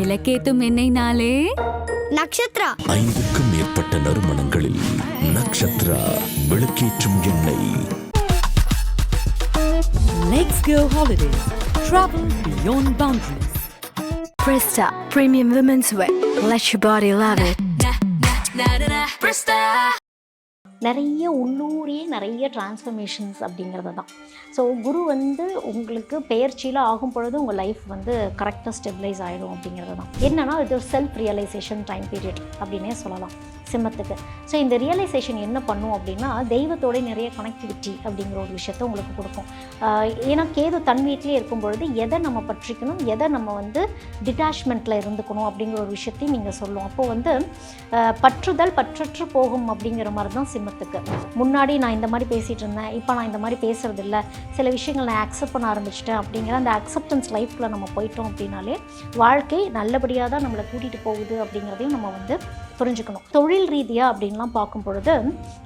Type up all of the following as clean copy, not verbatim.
விளக்கேத்தும் எண்ணெய்னாலே நக்ஷத்ரா. 5க்கும் மேற்பட்ட நறுமணங்களில் நக்ஷத்ரா விளக்கேற்றும் எண்ணெய். Let's go holidays. Travel beyond boundaries. Presta Premium Women's Wear. Let your body love it. நிறைய உள்ளூரியே நிறைய டிரான்ஸ்ஃபர்மேஷன்ஸ் அப்படிங்கிறது தான். ஸோ குரு வந்து உங்களுக்கு பெயர்ச்சியில் ஆகும் பொழுது உங்கள் லைஃப் வந்து கரெக்டாக ஸ்டெபிளைஸ் ஆகிடும் அப்படிங்கிறது தான். என்னென்னா இது ஒரு செல்ஃப் ரியலைசேஷன் டைம் பீரியட் அப்படின்னே சொல்லலாம் சிம்மத்துக்கு. ஸோ இந்த ரியலைசேஷன் என்ன பண்ணும் அப்படின்னா தெய்வத்தோட நிறைய கனெக்டிவிட்டி அப்படிங்கிற ஒரு விஷயத்த உங்களுக்கு கொடுக்கும். ஏன்னா கேது தன் வீட்டிலே இருக்கும் பொழுது எதை நம்ம பற்றிக்கணும், எதை நம்ம வந்து டிட்டாச்மெண்ட்டில் இருந்துக்கணும் அப்படிங்கிற ஒரு விஷயத்தையும் நீங்கள் சொல்லும். அப்போது வந்து பற்றுதல் பற்றற்று போகும் அப்படிங்கிற மாதிரி தான் சிம்மத்துக்கு. முன்னாடி நான் இந்த மாதிரி பேசிகிட்டு இருந்தேன், இப்போ நான் இந்த மாதிரி பேசுகிறது இல்லை, சில விஷயங்கள் நான் அக்செப்ட் பண்ண ஆரம்பிச்சிட்டேன் அப்படிங்கிற அந்த அக்செப்டன்ஸ் லைஃப்பில் நம்ம போயிட்டோம் அப்படின்னாலே வாழ்க்கை நல்லபடியாக தான் நம்மளை கூட்டிகிட்டு போகுது அப்படிங்கிறதையும் நம்ம வந்து புரிஞ்சுக்கணும். தொழில் ரீதியாக அப்படின்லாம் பார்க்கும் பொழுது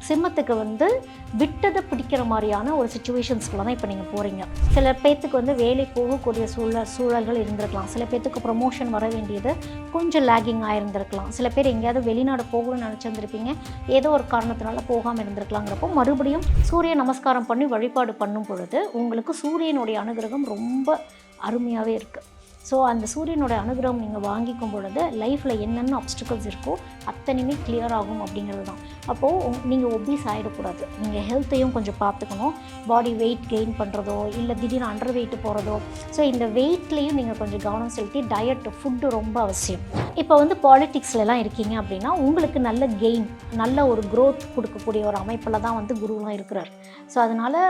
சிம்மத்துக்கு வந்து விட்டதை பிடிக்கிற மாதிரியான ஒரு சுச்சுவேஷன்ஸ்குள்ள தான் இப்போ நீங்கள் போகிறீங்க. சில பேர்த்துக்கு வந்து வேலை போகக்கூடிய சூழல்கள் இருந்திருக்கலாம். சில பேர்த்துக்கு ப்ரொமோஷன் வர வேண்டியது கொஞ்சம் லேகிங் ஆகிருந்திருக்கலாம். சில பேர் எங்கேயாவது வெளிநாடு போகணும்னு நினச்சிருந்துருப்பீங்க, ஏதோ ஒரு காரணத்தினால போகாமல் இருந்திருக்கலாங்கிறப்போ மறுபடியும் சூரிய நமஸ்காரம் பண்ணி வழிபாடு பண்ணும் பொழுது உங்களுக்கு சூரியனுடைய அனுகிரகம் ரொம்ப அருமையாகவே இருக்குது. ஸோ அந்த சூரியனோட அனுகிரகம் நீங்கள் வாங்கிக்கும் பொழுது லைஃப்பில் என்னென்ன ஆப்ஸ்டிக்கல்ஸ் இருக்கோ அத்தனையுமே கிளியர் ஆகும் அப்படிங்கிறது தான். அப்போது நீங்கள் ஒபீஸ் ஆகிடக்கூடாது. நீங்கள் ஹெல்த்தையும் கொஞ்சம் பார்த்துக்கணும். பாடி வெயிட் கெயின் பண்ணுறதோ இல்லை திடீர்னு அண்டர் வெயிட் போகிறதோ, ஸோ இந்த வெயிட்லேயும் நீங்கள் கொஞ்சம் கவனம் செலுத்தி டயட் ஃபுட்டு ரொம்ப அவசியம். இப்போ வந்து பாலிட்டிக்ஸ்லாம் இருக்கீங்க அப்படின்னா உங்களுக்கு நல்ல கெயின், நல்ல ஒரு க்ரோத் கொடுக்கக்கூடிய ஒரு அமைப்பில் தான் வந்து குருலாம் இருக்கிறார். ஸோ அதனால்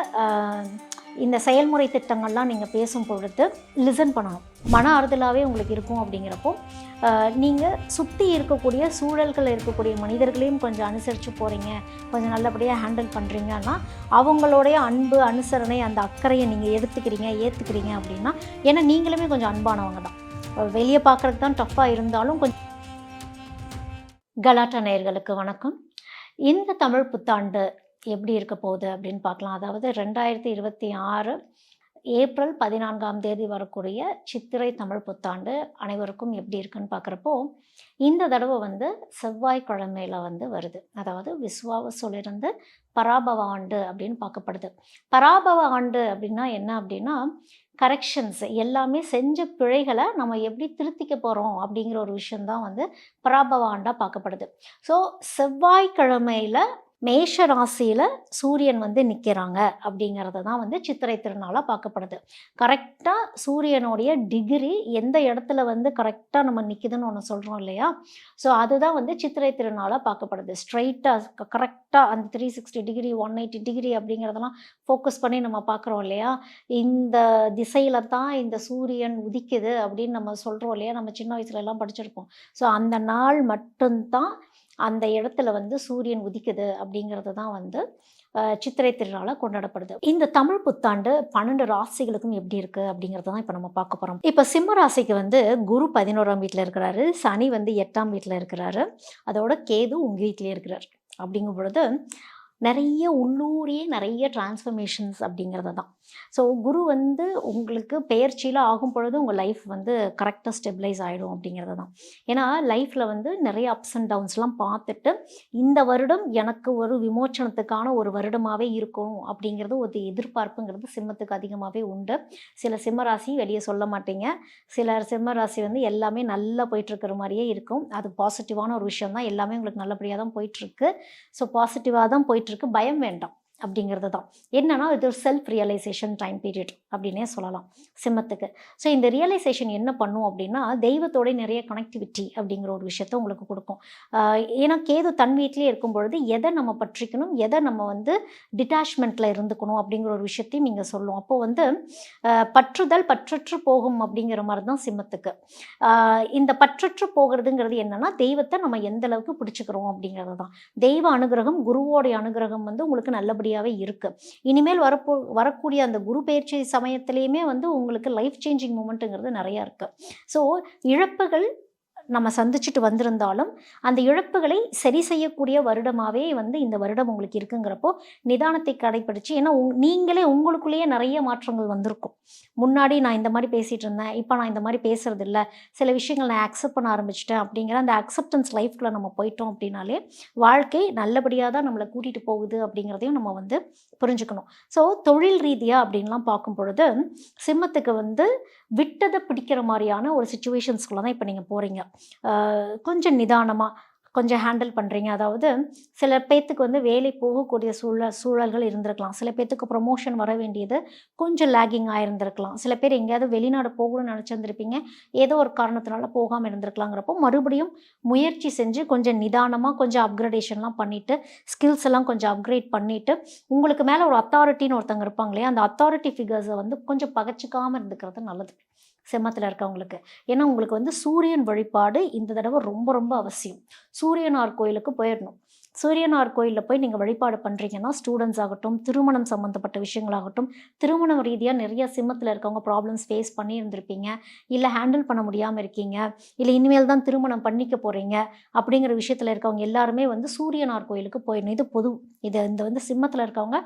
இந்த செயல்முறை திட்டங்கள்லாம் நீங்கள் பேசும் பொழுது லிசன் பண்ணணும். மன ஆறுதலாகவே உங்களுக்கு இருக்கும். அப்படிங்கிறப்போ நீங்கள் சுற்றி இருக்கக்கூடிய சூழல்களில் இருக்கக்கூடிய மனிதர்களையும் கொஞ்சம் அனுசரித்து போகிறீங்க, கொஞ்சம் நல்லபடியாக ஹேண்டில் பண்ணுறீங்கன்னா அவங்களுடைய அன்பு அனுசரணை அந்த அக்கறையை நீங்கள் ஏற்றுக்கிறீங்க அப்படின்னா, ஏன்னா நீங்களுமே கொஞ்சம் அன்பானவங்க தான். வெளியே பார்க்குறதுக்கு தான் டஃப்பாக இருந்தாலும் கொஞ்சம். கலாட்டா நேயர்களுக்கு வணக்கம். இந்த தமிழ் புத்தாண்டு எப்படி இருக்க போகுது அப்படின்னு பார்க்கலாம். அதாவது 2026 ஏப்ரல் 14 வரக்கூடிய சித்திரை தமிழ் புத்தாண்டு அனைவருக்கும் எப்படி இருக்குன்னு பார்க்குறப்போ இந்த தடவை வந்து செவ்வாய்க்கிழமையில் வந்து வருது. அதாவது விஸ்வாவசுலிருந்து பராபவ ஆண்டு அப்படின்னு பார்க்கப்படுது. பராபவ ஆண்டு அப்படின்னா என்ன அப்படின்னா கரெக்ஷன்ஸ், எல்லாமே செஞ்ச பிழைகளை நம்ம எப்படி திருத்திக்க போகிறோம் அப்படிங்கிற ஒரு விஷயந்தான் வந்து பராபவ ஆண்டாக பார்க்கப்படுது. ஸோ செவ்வாய்க்கிழமையில் மேஷ ராசியில் சூரியன் வந்து நிற்கிறாங்க அப்படிங்கிறது தான் வந்து சித்திரை திருநாளாக பார்க்கப்படுது. கரெக்டாக சூரியனுடைய டிகிரி எந்த இடத்துல வந்து கரெக்டாக நம்ம நிற்கிதுன்னு ஒன்று சொல்கிறோம் இல்லையா, ஸோ அதுதான் வந்து சித்திரை திருநாளாக பார்க்கப்படுது. ஸ்ட்ரைட்டாக கரெக்டாக அந்த 360 டிகிரி 180 டிகிரி அப்படிங்கிறதெல்லாம் ஃபோக்கஸ் பண்ணி நம்ம பார்க்குறோம் இல்லையா. இந்த திசையில் தான் இந்த சூரியன் உதிக்குது அப்படின்னு நம்ம சொல்கிறோம் இல்லையா, நம்ம சின்ன வயசுலலாம் படிச்சிருப்போம். ஸோ அந்த நாள் மட்டும்தான் அந்த இடத்துல வந்து சூரியன் உதிக்குது அப்படிங்கிறது தான் வந்து சித்திரை திருநாளாக கொண்டாடப்படுது. இந்த தமிழ் புத்தாண்டு 12 ராசிகளுக்கும் எப்படி இருக்குது அப்படிங்கிறது தான் இப்போ நம்ம பார்க்க போகிறோம். இப்போ சிம்ம ராசிக்கு வந்து குரு 11ஆம் வீட்டில் இருக்கிறாரு, சனி வந்து 8ஆம் வீட்டில் இருக்கிறாரு, அதோட கேது உங்கள் வீட்டிலே இருக்கிறார். அப்படிங்கும் பொழுது நிறைய உள்ளூரியே நிறைய டிரான்ஸ்ஃபர்மேஷன்ஸ் அப்படிங்கிறது தான். ஸோ குரு வந்து உங்களுக்கு பெயர்ச்சியில் ஆகும் பொழுது உங்கள் லைஃப் வந்து கரெக்டாக ஸ்டெபிளைஸ் ஆகிடும் அப்படிங்கிறது தான். ஏன்னா லைஃப்பில் வந்து நிறைய அப்ஸ் அண்ட் டவுன்ஸ்லாம் பார்த்துட்டு இந்த வருடம் எனக்கு ஒரு விமோச்சனத்துக்கான ஒரு வருடமாகவே இருக்கும் அப்படிங்கிறது ஒரு எதிர்பார்ப்புங்கிறது சிம்மத்துக்கு அதிகமாகவே உண்டு. சில சிம்ம ராசி வெளியே சொல்ல மாட்டீங்க, சிலர் சிம்ம ராசி வந்து எல்லாமே நல்லா போயிட்டுருக்கிற மாதிரியே இருக்கும். அது பாசிட்டிவான ஒரு விஷயம் தான், எல்லாமே உங்களுக்கு நல்லபடியாக தான் போயிட்டுருக்கு. ஸோ பாசிட்டிவாக தான் போயிட்டுருக்கு, பயம் வேண்டாம் அப்படிங்கிறது தான். என்னன்னா இது ஒரு செல்ஃப் ரியலைசேஷன் டைம் பீரியட் அப்படின்னே சொல்லலாம் சிம்மத்துக்கு. ஸோ இந்த ரியலைசேஷன் என்ன பண்ணும் அப்படின்னா தெய்வத்தோட நிறைய கனெக்டிவிட்டி அப்படிங்கிற ஒரு விஷயத்த உங்களுக்கு கொடுக்கும். ஏன்னா கேது தன் வீட்டிலே இருக்கும் பொழுது எதை நம்ம பற்றிக்கணும், எதை நம்ம வந்து டிட்டாச்மெண்ட்டில் இருந்துக்கணும் அப்படிங்கிற ஒரு விஷயத்தையும் நீங்கள் சொல்லும். அப்போது வந்து பற்றுதல் பற்றற்று போகும் அப்படிங்கிற மாதிரி தான் சிம்மத்துக்கு. இந்த பற்றற்று போகிறதுங்கிறது என்னன்னா தெய்வத்தை நம்ம எந்த அளவுக்கு பிடிச்சிக்கிறோம் அப்படிங்கிறது தான். தெய்வ அனுகிரகம், குருவோடைய அனுகிரகம் வந்து உங்களுக்கு நல்லபடியாக இருக்கு. இனிமேல் வரக்கூடிய அந்த குரு பயிற்சி சமயத்திலையுமே வந்து உங்களுக்கு லைஃப் சேஞ்சிங் மூமெண்ட்டுங்கிறது நிறையா இருக்கு. ஸோ இழப்புகள் நம்ம சந்திச்சுட்டு வந்திருந்தாலும் அந்த இழப்புகளை சரி செய்யக்கூடிய வருடமாகவே வந்து இந்த வருடம் உங்களுக்கு இருக்குங்கிறப்போ நிதானத்தை கடைப்பிடிச்சு, ஏன்னா நீங்களே உங்களுக்குள்ளேயே நிறைய மாற்றங்கள் வந்திருக்கும். முன்னாடி நான் இந்த மாதிரி பேசிகிட்டு இருந்தேன், இப்போ நான் இந்த மாதிரி பேசுறது இல்லை, சில விஷயங்கள் நான் அக்செப்ட் பண்ண ஆரம்பிச்சிட்டேன் அப்படிங்கிற அந்த அக்செப்டன்ஸ் லைஃப்குள்ளே நம்ம போயிட்டோம் அப்படின்னாலே வாழ்க்கை நல்லபடியாக தான் நம்மளை கூட்டிகிட்டு போகுது அப்படிங்கிறதையும் நம்ம வந்து புரிஞ்சுக்கணும். ஸோ தொழில் ரீதியாக அப்படின்லாம் பார்க்கும் பொழுது சிம்மத்துக்கு வந்து விட்டதை பிடிக்கிற மாதிரியான ஒரு சுச்சுவேஷன்ஸ்குள்ளே தான் இப்போ நீங்கள் போகிறீங்க. கொஞ்சம் நிதானமாக கொஞ்சம் ஹேண்டில் பண்ணுறீங்க. அதாவது சில பேர்த்துக்கு வந்து வேலை போகக்கூடிய சூழல்கள் இருந்திருக்கலாம். சில பேர்த்துக்கு ப்ரொமோஷன் வர வேண்டியது கொஞ்சம் லேகிங் ஆகிருந்திருக்கலாம். சில பேர் எங்கேயாவது வெளிநாடு போகணும்னு நினச்சிருந்துருப்பீங்க, ஏதோ ஒரு காரணத்தினால போகாமல் இருந்திருக்கலாங்கிறப்போ மறுபடியும் முயற்சி செஞ்சு கொஞ்சம் நிதானமாக கொஞ்சம் அப்கிரேடேஷன்லாம் பண்ணிவிட்டு ஸ்கில்ஸ் எல்லாம் கொஞ்சம் அப்கிரேட் பண்ணிவிட்டு உங்களுக்கு மேலே ஒரு அத்தாரிட்டின்னு ஒருத்தங்க இருப்பாங்க இல்லையா, அந்த அத்தாரிட்டி ஃபிகர்ஸை வந்து கொஞ்சம் பகச்சிக்காமல் இருந்துக்கிறது நல்லது சிம்மத்தில் இருக்கவங்களுக்கு. ஏன்னா உங்களுக்கு வந்து சூரியன் வழிபாடு இந்த தடவை ரொம்ப ரொம்ப அவசியம். சூரியனார் கோயிலுக்கு போயிடணும். சூரியனார் கோயிலில் போய் நீங்கள் வழிபாடு பண்ணுறீங்கன்னா ஸ்டூடெண்ட்ஸ் ஆகட்டும், திருமணம் சம்மந்தப்பட்ட விஷயங்களாகட்டும், திருமணம் ரீதியாக நிறைய சிம்மத்தில் இருக்கவங்க ப்ராப்ளம்ஸ் ஃபேஸ் பண்ணி இருந்திருப்பீங்க, இல்லை ஹேண்டில் பண்ண முடியாமல் இருக்கீங்க, இல்லை இனிமேல் தான் திருமணம் பண்ணிக்க போகிறீங்க அப்படிங்கிற விஷயத்தில் இருக்கவங்க எல்லாருமே வந்து சூரியனார் கோயிலுக்கு போயிடணும். இது பொது. இந்த வந்து சிம்மத்தில் இருக்கவங்க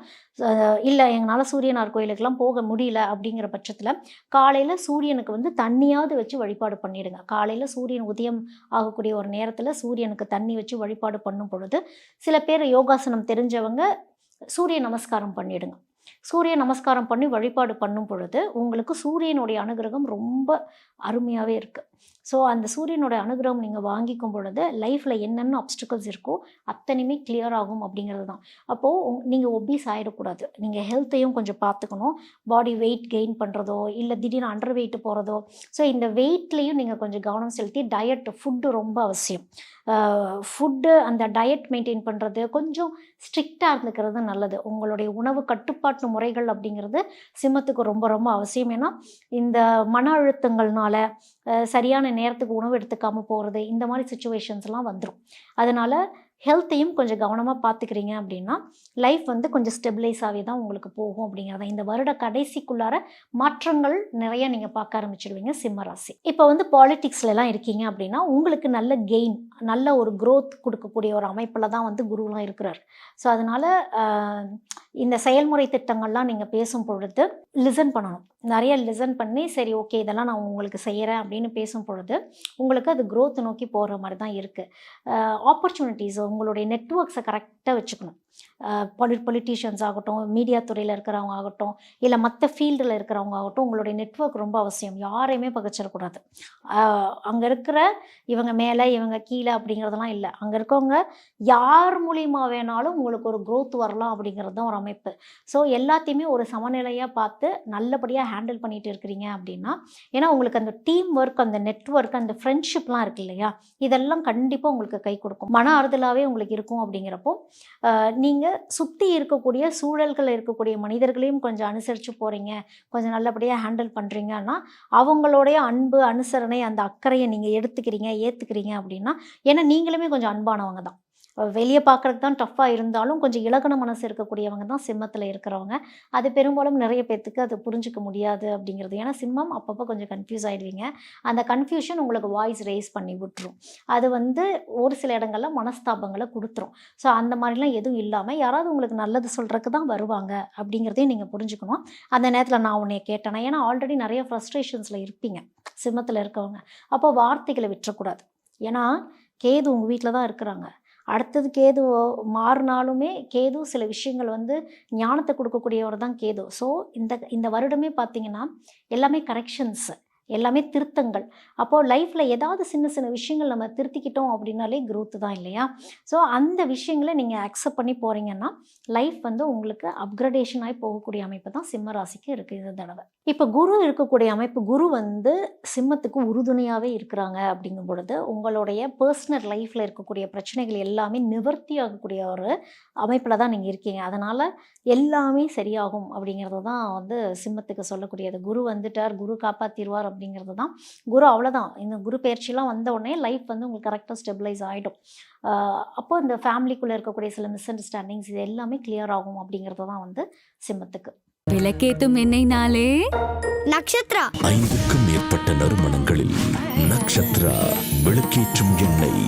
இல்லை எங்களால் சூரியனார் கோயிலுக்கெல்லாம் போக முடியல அப்படிங்கிற பட்சத்தில் காலையில் சூரியனுக்கு வந்து தண்ணியாவது வச்சு வழிபாடு பண்ணிவிடுங்க. காலையில் சூரியன் உதயம் ஆகக்கூடிய ஒரு நேரத்தில் சூரியனுக்கு தண்ணி வச்சு வழிபாடு பண்ணும் பொழுது சில பேர் யோகாசனம் தெரிஞ்சவங்க சூரிய நமஸ்காரம் பண்ணிடுங்க. சூரிய நமஸ்காரம் பண்ணி வழிபாடு பண்ணும் பொழுது உங்களுக்கு சூரியனுடைய அனுகிரகம் ரொம்ப அருமையாகவே இருக்குது. ஸோ அந்த சூரியனுடைய அனுகிரகம் நீங்கள் வாங்கிக்கும் பொழுது லைஃப்பில் என்னென்ன அப்டிக்கல்ஸ் இருக்கோ அத்தனையுமே கிளியர் ஆகும் அப்படிங்கிறது தான். அப்போது நீங்கள் ஒபீஸ் ஆகிடக்கூடாது. நீங்கள் ஹெல்த்தையும் கொஞ்சம் பார்த்துக்கணும். பாடி வெயிட் கெயின் பண்ணுறதோ இல்லை திடீர்னு அண்டர் வெயிட்டு போகிறதோ, ஸோ இந்த வெயிட்லேயும் நீங்கள் கொஞ்சம் கவனம் செலுத்தி டயட் ஃபுட்டு ரொம்ப அவசியம். ஃபுட்டு அந்த டயட் மெயின்டைன் பண்ணுறது கொஞ்சம் ஸ்ட்ரிக்டாக இருந்துக்கிறது நல்லது. உங்களுடைய உணவு கட்டுப்பாட்டு முறைகள் அப்படிங்கிறது சிம்மத்துக்கு ரொம்ப ரொம்ப அவசியம். ஏன்னா இந்த மன அழுத்தங்கள்னால சரியான நேரத்துக்கு உணவு எடுத்துக்காமல் போகிறது, இந்த மாதிரி சுச்சுவேஷன்ஸ்லாம் வந்துடும். அதனால் ஹெல்த்தையும் கொஞ்சம் கவனமாக பார்த்துக்கிறீங்க அப்படின்னா லைஃப் வந்து கொஞ்சம் ஸ்டெபிளைஸாகவே தான் உங்களுக்கு போகும் அப்படிங்கிறத. இந்த வருட கடைசிக்குள்ளார மாற்றங்கள் நிறைய நீங்கள் பார்க்க ஆரம்பிச்சிடுவீங்க சிம்ம ராசி. இப்போ வந்து பாலிட்டிக்ஸ்லாம் இருக்கீங்க அப்படின்னா உங்களுக்கு நல்ல கெயின், நல்ல ஒரு க்ரோத் கொடுக்கக்கூடிய ஒரு அமைப்பில் தான் வந்து குருலாம் இருக்கிறார். ஸோ அதனால் இந்த செயல்முறை திட்டங்கள்லாம் நீங்கள் பேசும் பொழுது லிசன் பண்ணணும். நிறைய லிசன் பண்ணி சரி ஓகே இதெல்லாம் நான் உங்களுக்கு செய்கிறேன் அப்படின்னு பேசும் பொழுது உங்களுக்கு அது க்ரோத் நோக்கி போகிற மாதிரி தான் இருக்குது. ஆப்பர்ச்சுனிட்டிஸ் உங்களுடைய நெட்வொர்க்ஸை கரெக்டாக வச்சுக்கணும். பொலிட்டீஷியன்ஸ் ஆகட்டும், மீடியா துறையில் இருக்கிறவங்க ஆகட்டும், இல்லை மற்ற ஃபீல்டில் இருக்கிறவங்க ஆகட்டும், உங்களுடைய நெட்வொர்க் ரொம்ப அவசியம். யாரையுமே பகச்சிடக்கூடாது. அங்கே இருக்கிற இவங்க மேலே இவங்க கீழே அப்படிங்கிறதெல்லாம் இல்லை. அங்கே இருக்கவங்க யார் மூலியமாக வேணாலும் உங்களுக்கு ஒரு க்ரோத் வரலாம் அப்படிங்கிறது தான் ஒரு அமைப்பு. ஸோ எல்லாத்தையுமே ஒரு சமநிலையாக பார்த்து நல்லபடியாக ஹேண்டில் பண்ணிட்டு இருக்கிறீங்க அப்படின்னா, ஏன்னா உங்களுக்கு அந்த டீம் ஒர்க், அந்த நெட்வொர்க், அந்த ஃப்ரெண்ட்ஷிப்லாம் இருக்கு இல்லையா, இதெல்லாம் கண்டிப்பாக உங்களுக்கு கை கொடுக்கும். மன ஆறுதலாகவே உங்களுக்கு இருக்கும். அப்படிங்கிறப்போ நீங்கள் சுற்றி இருக்கக்கூடிய சூழல்களில் இருக்கக்கூடிய மனிதர்களையும் கொஞ்சம் அனுசரித்து போகிறீங்க, கொஞ்சம் நல்லபடியாக ஹேண்டில் பண்ணுறீங்கன்னா அவங்களுடைய அன்பு, அனுசரணை, அந்த அக்கறையை நீங்கள் எடுத்துக்கிறீங்க, ஏற்றுக்கிறீங்க அப்படின்னா, ஏன்னா நீங்களுமே கொஞ்சம் அன்பானவங்க தான். வெளியே பார்க்குறதுக்கு தான் டஃப்பாக இருந்தாலும் கொஞ்சம் இலக்கண மனசு இருக்கக்கூடியவங்க தான் சிம்மத்தில் இருக்கிறவங்க. அது பெரும்பாலும் நிறைய பேர்த்துக்கு அது புரிஞ்சிக்க முடியாது அப்படிங்கிறது. ஏன்னா சிம்மம் அப்பப்போ கொஞ்சம் கன்ஃபியூஸ் ஆகிடுவீங்க. அந்த கன்ஃபியூஷன் உங்களுக்கு வாய்ஸ் ரேஸ் பண்ணி விட்டுரும். அது வந்து ஒரு சில இடங்களில் மனஸ்தாபங்களை கொடுத்துரும். ஸோ அந்த மாதிரிலாம் எதுவும் இல்லாமல் யாராவது உங்களுக்கு நல்லது சொல்கிறதுக்கு தான் வருவாங்க அப்படிங்கிறதையும் நீங்கள் புரிஞ்சுக்கணும். அந்த நேரத்தில் நான் உன்னை கேட்டேன்னா, ஏன்னா ஆல்ரெடி நிறைய ஃப்ரஸ்ட்ரேஷன்ஸில் இருப்பீங்க சிம்மத்தில் இருக்கவங்க. அப்போ வார்த்தைகளை விட்டுறக்கூடாது. ஏன்னா கேது உங்கள் வீட்டில் தான் இருக்கிறாங்க. அடுத்தது கேது மாறினாலுமே கேது சில விஷயங்கள் வந்து ஞானத்தை கொடுக்கக்கூடியவர் தான் கேது. ஸோ இந்த வருடமே பார்த்தீங்கன்னா எல்லாமே கரெக்ஷன்ஸ், எல்லாமே திருத்தங்கள். அப்போது லைஃப்பில் ஏதாவது சின்ன சின்ன விஷயங்கள் நம்ம திருத்திக்கிட்டோம் அப்படின்னாலே க்ரோத்து தான் இல்லையா. ஸோ அந்த விஷயங்களை நீங்கள் அக்செப்ட் பண்ணி போகிறீங்கன்னா லைஃப் வந்து உங்களுக்கு அப்கிரேடேஷன் ஆகி போகக்கூடிய அமைப்பு தான் சிம்ம ராசிக்கு இருக்குது இந்த தடவை. இப்போ குரு இருக்கக்கூடிய அமைப்பு, குரு வந்து சிம்மத்துக்கு உறுதுணையாகவே இருக்கிறாங்க. அப்படிங்கும் பொழுது உங்களுடைய பர்சனல் லைஃப்பில் இருக்கக்கூடிய பிரச்சனைகள் எல்லாமே நிவர்த்தி ஆகக்கூடிய ஒரு அமைப்பில் தான் நீங்கள் இருக்கீங்க. அதனால் எல்லாமே சரியாகும் அப்படிங்கிறது தான் வந்து சிம்மத்துக்கு சொல்லக்கூடியது. குரு வந்துட்டார், குரு காப்பாற்றிடுவார் அப்படிங்கிறது தான். குரு அவ்வளோதான். இந்த குரு பயிற்சியெலாம் வந்த உடனே லைஃப் வந்து உங்களுக்கு கரெக்டாக ஸ்டெபிளைஸ் ஆகிடும். அப்போ இந்த ஃபேமிலிக்குள்ளே இருக்கக்கூடிய சில மிஸ் அண்டர்ஸ்டாண்டிங்ஸ் இது எல்லாமே கிளியர் ஆகும் அப்படிங்கிறது தான் வந்து சிம்மத்துக்கு. விளக்கேத்தும் எண்ணெய்னாலே நட்சத்திரா 5க்கும் மேற்பட்ட நறுமணங்களில் நக்ஷத்ரா விளக்கேற்றும் எண்ணெய்.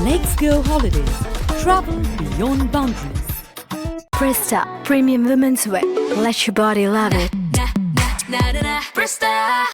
Let's go holidays. Travel beyond boundaries. Presta Premium Women's Wear. Let your body love it. Presta.